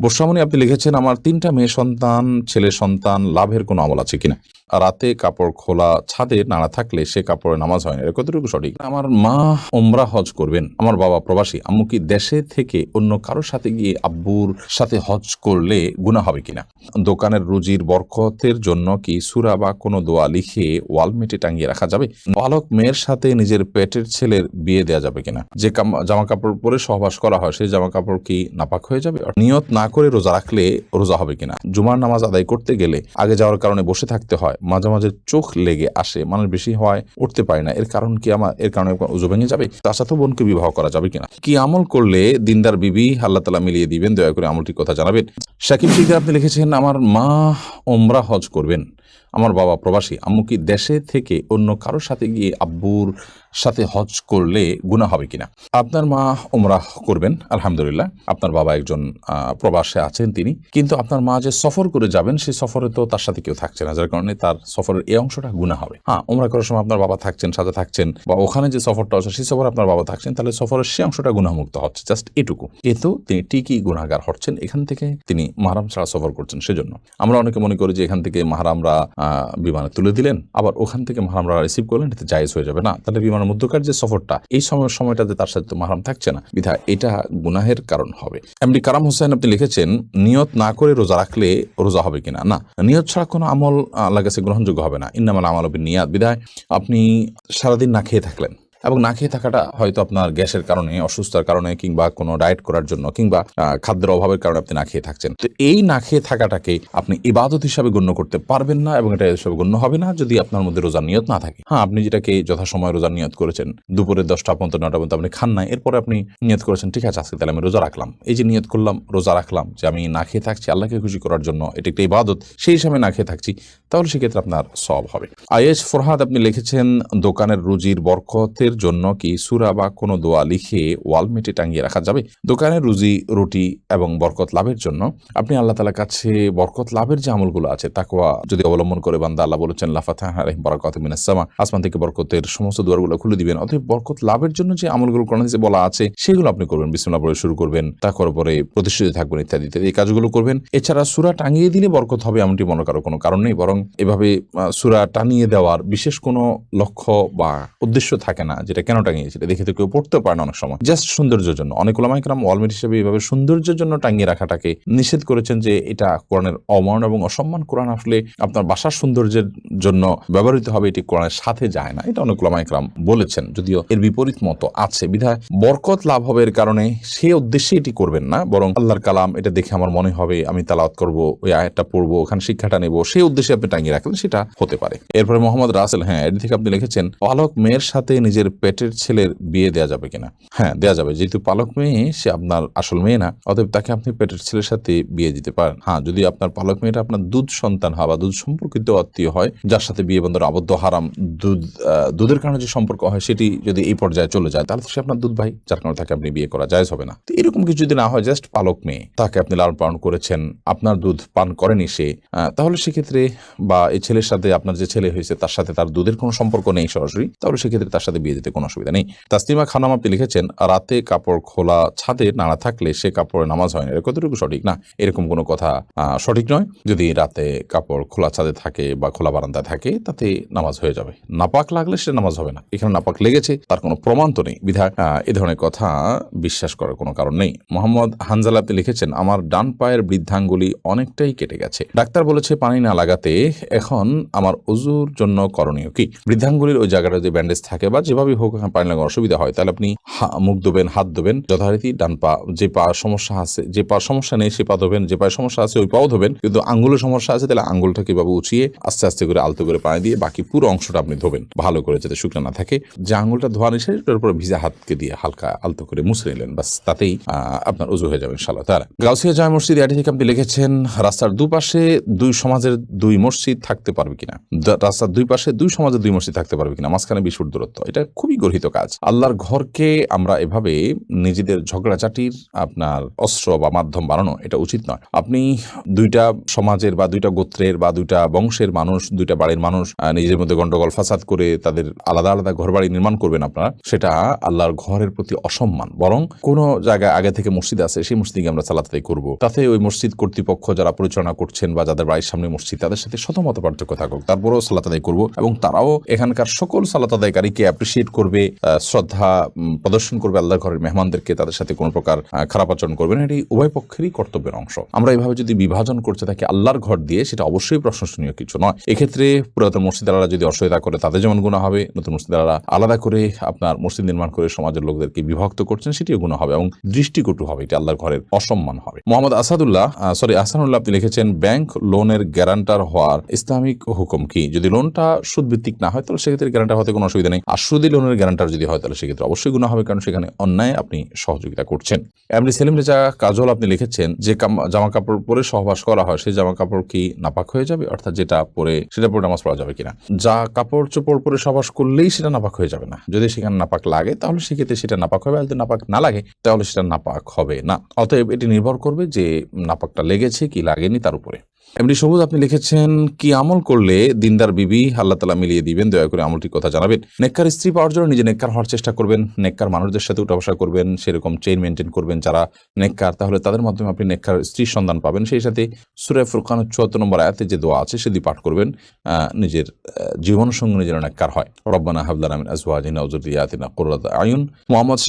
বর্ষামণি আপনি লিখেছেন, আমার ৩টা মেয়ে সন্তান, ছেলে সন্তান, লাভের কোনো আমল আছে কিনা? রাতে কাপড় খোলা ছাদে নাড়া থাকলে সে কাপড়ে নামাজ হয় না, এটা কতটুকু সঠিক? আমার মা ওমরা হজ করবেন, আমার বাবা প্রবাসী, আম্মু কি দেশে থেকে অন্য কারোর সাথে গিয়ে আব্বুর সাথে হজ করলে গুনাহ হবে কিনা? দোকানের রুজির বরকতের জন্য কি সূরা বা কোনো দোয়া লিখে ওয়ালমেটে টাঙিয়ে রাখা যাবে? বালক মেয়ের সাথে নিজের পেটের ছেলের বিয়ে দেওয়া যাবে কিনা? যে জামা কাপড় পরে সহবাস করা হয় সেই জামা কাপড় কি নাপাক হয়ে যাবে? নিয়ত না করে রোজা রাখলে রোজা হবে কিনা? জুমার নামাজ আদায় করতে গেলে আগে যাওয়ার কারণে বসে থাকতে হয়, মাঝে মাঝে চোখ লেগে আসে, মানুষ বেশি হয় উঠতে পারে না, এর কারণ কি? এর কারণে উযু ভেঙে যাবে? চাচাতো বোনকে বিবাহ করা যাবে কিনা? কি আমল করলে দিনদার বিবি আল্লাহ তাআলা মিলিয়ে দিবেন? দয়া করে আমলটির কথা জানাবেন। শাকিব শিকদার আপনি লিখেছেন, আমার মা ওমরা হজ করবেন, আমার বাবা প্রবাসী, আম্মু কি দেশে থেকে অন্য কারোর সাথে গিয়ে আব্বুর সাথে হজ করলে গুনাহ হবে কিনা? আপনার মা ওমরাহ করবেন, আলহামদুলিল্লাহ। আপনার বাবা একজন প্রবাসে আছেন তিনি, কিন্তু আপনার মা যে সফর করে যাবেন সেই সফরে তো তার সাথে কেউ থাকছে না, যার কারণে তার সফরের এই অংশটা গুনাহ হবে। হ্যাঁ, ওমরা করার সময় আপনার বাবা থাকছেন, সাথে থাকছেন, বা ওখানে যে সফরটা আছে সেই সফরে আপনার বাবা থাকছেন, তাহলে সফরের সেই অংশটা গুনাহমুক্ত হচ্ছে, জাস্ট এটুকু। কিন্তু তিনি ঠিকই গুনাহগার হচ্ছেন, এখান থেকে তিনি মাহরাম ছাড়া সফর করছেন। সেজন্য আমরা অনেকে মনে করি যে এখান থেকে মাহরামরা বিমানে তুলে দিলেন, আবার ওখান থেকে মাহরামরা রিসিভ করলেন, এতে জায়েজ হয়ে যাবে না। তাহলে বিমানের মধ্যকার যে সফরটা, এই সময়টাতে তার সাথে তো মাহরাম থাকছে না, বিধায় এটা গুনাহের কারণ হবে। এমডি কারাম হোসেন আপনি লিখেছেন, নিয়ত না করে রোজা রাখলে রোজা হবে কিনা? না, নিয়ত ছাড়া কোনো আমল আল্লাহর কাছে গ্রহণযোগ্য হবে না। ইন্নামাল আমালু বিন্নিয়াত। বিধায় আপনি সারাদিন না খেয়ে থাকলেন, এবং না খেয়ে থাকাটা হয়তো আপনার গ্যাসের কারণে, অসুস্থতার কারণে, কিংবা কোনো ডায়েট করার জন্য, কিংবা খাদ্যের অভাবের কারণে আপনি না খেয়ে থাকছেন। তো এই না খেয়ে থাকাটাকে আপনি ইবাদত হিসাবে গণ্য করতে পারবেন না, এবং এটা হিসাবে গণ্য হবে না যদি আপনার মধ্যে রোজার নিয়ত না থাকে। হ্যাঁ, আপনি যেটাকে যথাসময় রোজার নিয়ত করেছেন, দুপুরে 10টা পর্যন্ত 9টা পর্যন্ত আপনি খান নাই, এরপরে আপনি নিয়ত করেছেন ঠিক আছে আজকে তাহলে আমি রোজা রাখলাম। এই যে নিয়ত করলাম, রোজা রাখলাম, যে আমি না খেয়ে থাকছি আল্লাহকে খুশি করার জন্য, এটা একটা ইবাদত, সেই হিসাবে না খেয়ে থাকছি, তাহলে সেক্ষেত্রে আপনার সওয়াব হবে। আয়েশ ফরহাদ আপনি লিখেছেন, দোকানের রুজির বরকতের জন্য কি সূরা বা কোনো দোয়া লিখে ওয়ালমেটে টাঙিয়ে রাখা যাবে? দোকানের রুজি রুটি এবং বরকত লাভের জন্য আপনি আল্লাহ তাআলার কাছে বরকত লাভের যে আমলগুলো আছে, তাকওয়া যদি অবলম্বন করে বান্দা, আল্লাহ বলেছেন লা ফাতাহা আলাইহিম বারাকাতুম মিনাস সামা, আসমান থেকে বরকতের সমস্ত দুয়ারগুলো খুলে দিবেন। অতএব বরকত লাভের জন্য যে আমলগুলো কোরআনে হাদিসে বলা আছে সেগুলো আপনি করবেন, বিসমিল্লাহ বলে শুরু করবেন, তাকওয়ার উপরে প্রতিষ্ঠিত থাকবেন, ইত্যাদি ইত্যাদি, এই কাজগুলো করবেন। এছাড়া সূরা টাঙিয়ে দিলে বরকত হবে এমনটি মনে করার কোনো কারণ নেই, বরং এভাবে সূরা টানিয়ে দেওয়ার বিশেষ কোনো লক্ষ্য বা উদ্দেশ্য থাকে না, যেটা কেন টাঙিয়েছে দেখে তো কেউ পড়তে পারে না অনেক সময়, জাস্ট সৌন্দর্যের জন্য। অনেক উলামায়ে কেরাম ওয়ালমেট হিসেবে এভাবে সৌন্দর্যের জন্য টাঙিয়ে রাখাটাকে নিষেধ করেছেন, যে এটা কোরআনের অমান এবং অসম্মান। কোরআন আসলে আপনার বাসার সৌন্দর্যের জন্য ব্যবহৃত হবে, এটি কোরআনের সাথে যায় না, এটা অনেক উলামায়ে কেরাম বলেছেন, যদিও এর বিপরীত মত আছে। বিধায় বরকত লাভ হবে এর কারণে সেই উদ্দেশ্যে এটি করবেন না, বরং আল্লাহর কালাম, এটা দেখে আমার মনে হবে আমি তেলাওয়াত করব, ওই আয়াতটা পড়বো, ওখানে শিক্ষাটা নেব, সেই উদ্দেশ্যে আপনি টাঙিয়ে রাখলেন, সেটা হতে পারে। এরপরে মোহাম্মদ রাসেল, হ্যাঁ, এর থেকে আপনি লিখেছেন, পালক মেয়ের সাথে নিজের পেটের ছেলের বিয়ে দেওয়া যাবে কিনা? হ্যাঁ, দেওয়া যাবে, যেহেতু পালক মেয়ে সে আপনার আসল মেয়ে না, অতএব তাকে আপনি পেটের ছেলের সাথে বিয়ে দিতে পারেন। হ্যাঁ, যদি আপনার পালক মেয়েটা আপনার দুধ সন্তান হয় বা দুধ সম্পর্কিত আত্মীয় হয়, যার সাথে বিয়ে বন্ধন আবদ্ধ হারাম, দুধের কারণে যে সম্পর্ক হয় সেটি যদি এই পর্যায়ে চলে যায়, তাহলে সে আপনার দুধ ভাই, যার কারণে তাকে আপনি বিয়ে করা জায়েজ হবে না। তো এরকম কিছু যদি না হয়, জাস্ট পালক মেয়ে, তাকে আপনি লালন পালন করেছেন, আপনার দুধ পান করেনি সে, তাহলে সেক্ষেত্রে, বা এই ছেলের সাথে আপনার যে ছেলে হয়েছে তার সাথে তার দুধের কোনো সম্পর্ক নেই সরাসরি, তাহলে সেক্ষেত্রে তার সাথে বিয়ে দিতে কোনো অসুবিধা নেই। তাসলিমা খানম আপনি লিখেছেন, রাতে কাপড় খোলা ছাদে নাড়া থাকলে সে কাপড়ে নামাজ হয় না, এটা কতটুকু সঠিক? না, এরকম কোনো কথা সঠিক নয়। যদি রাতে কাপড় খোলা ছাদে থাকে বা খোলা বারান্দায় থাকে, তাতে নামাজ হয়ে যাবে। নাপাক লাগলে সে নামাজ হবে না, এখানে নাপাক লেগেছে তার কোনো প্রমাণ তো নেই, বিধায় এ ধরনের কথা বিশ্বাস করার কোনো কারণ নেই। মোহাম্মদ হানজালা আপনি লিখেছেন, আমার ডান পায়ের বৃদ্ধাঙ্গুলি অনেকটাই কেটে গেছে, ডাক্তার বলেছে পানি না লাগাতে, এখন আমার ওযুর জন্য করণীয় কি? বৃদ্ধাঙ্গুলির ওই জায়গাটা যদি ব্যান্ডেজ থাকে বা যেভাবে হোক পানি লাগানোর অসুবিধা হয়, তাহলে আপনি মুখ ধোবেন, হাত ধোবেন, যথারীতি ডান পা, যে পা সমস্যা আছে, যে পা সমস্যা নেই সে পা ধোবেন, যে পায়ে সমস্যা আছে ওই পাও ধোবেন, কিন্তু আঙ্গুলের সমস্যা আছে তাহলে আঙ্গুলটাকে এভাবে উঁচিয়ে আস্তে আস্তে করে আলতো করে পানি দিয়ে বাকি পুরো অংশটা আপনি ধোবেন ভালো করে, যাতে শুকনো না থাকে। যে আঙ্গুলটা ধোয়া নিষেধ, এটার উপর ভিজা হাতকে দিয়ে হালকা আলতো করে মুছে নিলেন, বাস, তাতেই আপনার ওযু হয়ে যাবে ইনশাআল্লাহ তাআলা। গাউসিয়া জামে মসজিদ এটি থেকে আপনি লিখেছেন, রাস্তার দুপাশে দুই সমাজের দুই মসজিদ থাকতে পারবে কিনা? রাস্তার দুই পাশে দুই সমাজের দুই মসজিদ থাকতে পারবে কিনা? মাঝখানে 20 ফুট দূরত্ব, এটা খুবই গর্হিত কাজ। আল্লাহর ঘরকে আমরা এভাবে নিজেদের ঝগড়াঝাটির আপনার অস্ত্র বা মাধ্যম বানানো এটা উচিত নয়। আপনি দুইটা সমাজের বা দুইটা গোত্রের বা দুইটা বংশের মানুষ, দুইটা বাড়ির মানুষ নিজের মধ্যে গন্ডগোল ফাসাদ করে তাদের আলাদা আলাদা ঘরবাড়ি নির্মাণ করবেন আপনারা, সেটা আল্লাহর ঘরের প্রতি অসম্মান। বরং কোন জায়গায় আগে থেকে মসজিদ আছে, সেই মসজিদে আমরা সালাত আদায় করব। তাতে ওই মসজিদ কর্তৃপক্ষ যারা পরিচালনা করছেন বা যাদের বাড়ির সামনে মসজিদ, তাদের সাথে শতমত পার্থক্য থাকুক, তারপরেও সালাত আদায় করব এবং তারাও এখানকার সকল সালাত আদায়কারীকে অ্যাপ্রিসিয়েট করবে, শ্রদ্ধা প্রদর্শন করবে আল্লাহর ঘরের মেহমানদেরকে, তাদের সাথে কোনো প্রকার খারাপ আচরণ করবে না। এটি উভয় পক্ষেরই কর্তব্যের অংশ। আমরা এইভাবে যদি বিভাজন করতে থাকি আল্লাহর ঘর দিয়ে, সেটা অবশ্যই প্রশংসনীয় কিছু নয়। এক্ষেত্রে পুরাতন মসজিদারা যদি অসহায়তা করে তাদের যেমন গুনাহ হবে, নতুন মসজিদারা আলাদা করে আপনার মসজিদ নির্মাণ করে সমাজের লোকদেরকে বিভক্ত করছেন, সেটিও গুনাহ হবে এবং দৃষ্টিকটু হবে, এটি আল্লাহর ঘরের অসম্মান হবে। মোহাম্মদ আহসানুল্লাহ আপনি লিখেছেন, ব্যাংক লোনের গ্যারান্টার হওয়ার ইসলামিক হুকুম কি? যদি লোনটা সুদ ভিত্তিক না হয় তাহলে সেক্ষেত্রে গ্যারান্টার হতে কোনো অসুবিধা নেই, আর সুদী লোনের গ্যারান্টার যদি হয় তাহলে সেক্ষেত্রে অবশ্যই গুনাহ হবে, কারণ সেখানে অন্যায় আপনি সহযোগিতা করছেন। এমনি সেলিম রেজা কাজল আপনি লিখেছেন, যে জামা কাপড় পরে সহবাস করা হয় সেই জামা কাপড় কি নাপাক হয়ে যাবে? অর্থাৎ যেটা পরে সেটা পরে নামাজ পড়া যাবে কিনা? যা কাপড় চোপড় পরে সহবাস করলেই সেটা নাপাক হয়ে যাবে না। যদি সেখানে নাপাক লাগে তাহলে সেক্ষেত্রে সেটা নাপাক হবে, আর যদি নাপাক না লাগে তাহলে সেটা নাপাক হবে না। অতএব এটি নির্ভর করবে যে নাপাকটা লেগেছে কি লাগেনি তার উপরে। এমনি সবুজ আপনি লিখেছেন, কি আমল করলে দিনদার বিবি আল্লাহ তাআলা মিলিয়ে দিবেন? দয়া করে আমলটির কথা জানাবেন। নেককার স্ত্রী পাওয়ার জন্য নিজে নেককার হওয়ার চেষ্টা করবেন, নেককার মানুষদের সাথে উঠা বসা করবেন, সেরকম চেইন মেনটেন করবেন যারা নেককার, তাহলে তাদের মাধ্যমে আপনি নেককার স্ত্রীর সন্ধান পাবেন। সেই সাথে সূরা ফুরকানের ৭৪ নম্বর আয়াতে যে দোয়া আছে সেটি পাঠ করবেন, নিজের জীবন সঙ্গী যেন নেককার হয়। রব্বানা হাব লানা মিন আজওয়াজিনা ওয়া যুররিয়াতিনা কুররাতা আয়ুন। মোহাম্মদ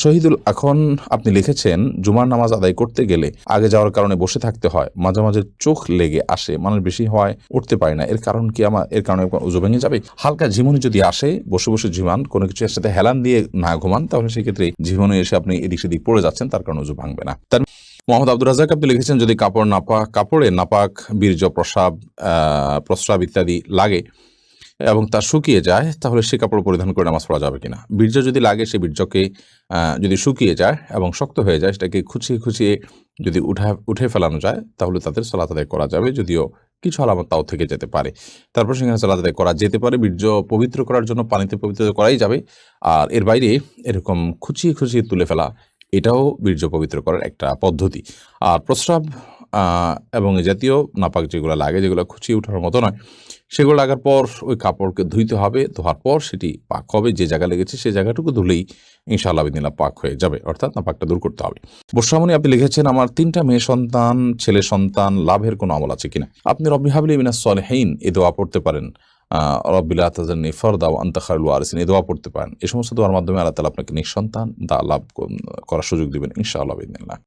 শহীদুল এখন আপনি লিখেছেন, জুমার নামাজ আদায় করতে গেলে আগে যাওয়ার কারণে বসে থাকতে হয়, মাঝে মাঝে চোখ লেগে আসে, মানুষ বেশি হওয়ায় উঠতে পারে না, এর কারণ কি? এর কারণে ওযু ভেঙে যাবে? হালকা ঝিমুনি যদি আসে, বসে বসে ঝিমান, কোনো কিছু এর সাথে হেলান দিয়ে না ঘুমান, তাহলে সেক্ষেত্রে ঝিমুনি এসে আপনি এদিক সেদিক পড়ে যাচ্ছেন, তার কারণে ওযু ভাঙবে না। মোহাম্মদ আব্দুর রাজ্জাক আপনি লিখেছেন, যদি কাপড়ে নাপাক, বীর্য, প্রস্রাব ইত্যাদি লাগে এবং তা শুকিয়ে যায়, তাহলে সে কাপড় পরিধান করে নামাজ পড়া যাবে কিনা? বীর্য যদি লাগে, সে বীর্যকে যদি শুকিয়ে যায় এবং শক্ত হয়ে যায়, সেটাকে খুঁচিয়ে খুঁচিয়ে যদি উঠে ফেলানো যায়, তাহলে তাদের সালাত আদায় করা যাবে, যদিও কিছু আলামত তাও থেকে যেতে পারে। তারপর সেখানে সালাত আদায় করা যেতে পারে। বীর্য পবিত্র করার জন্য পানিতে পবিত্র করাই যাবে, আর এর বাইরে এরকম খুঁচিয়ে খুঁচিয়ে তুলে ফেলা, এটাও বীর্য পবিত্র করার একটা পদ্ধতি। আর প্রস্রাব এবং এ জাতীয় নাপাক যেগুলো লাগে, যেগুলো খুঁচিয়ে ওঠার মতো নয়, সেগুলো লাগার পর ওই কাপড়কে ধুইতে হবে, ধোয়ার পর সেটি পাক হবে। যে জায়গা লেগেছে সেই জায়গাটুকু ধুলেই ইনশাআল্লাহ বিদিনিল্লাহ পাক হয়ে যাবে, অর্থাৎ নাপাকটা দূর করতে হবে। বর্ষামণি আপনি লিখেছেন, আমার 3টা মেয়ে সন্তান, ছেলে সন্তান, লাভের কোনো আমল আছে কিনা? আপনি রব্বি হাবলি মিনাস সলিহিন এই দোয়া পড়তে পারেন, রব্বি লা তাযারনি ফারদা ওয়া আনতা খায়রুল ওয়ারিসিন এই দোয়া পড়তে পারেন। এই সমস্ত দোয়ার মাধ্যমে আল্লাহ তাআলা আপনাকে নিঃসন্তান লাভ করার সুযোগ দিবেন ইনশাআল্লাহ বিদিনিল্লাহ।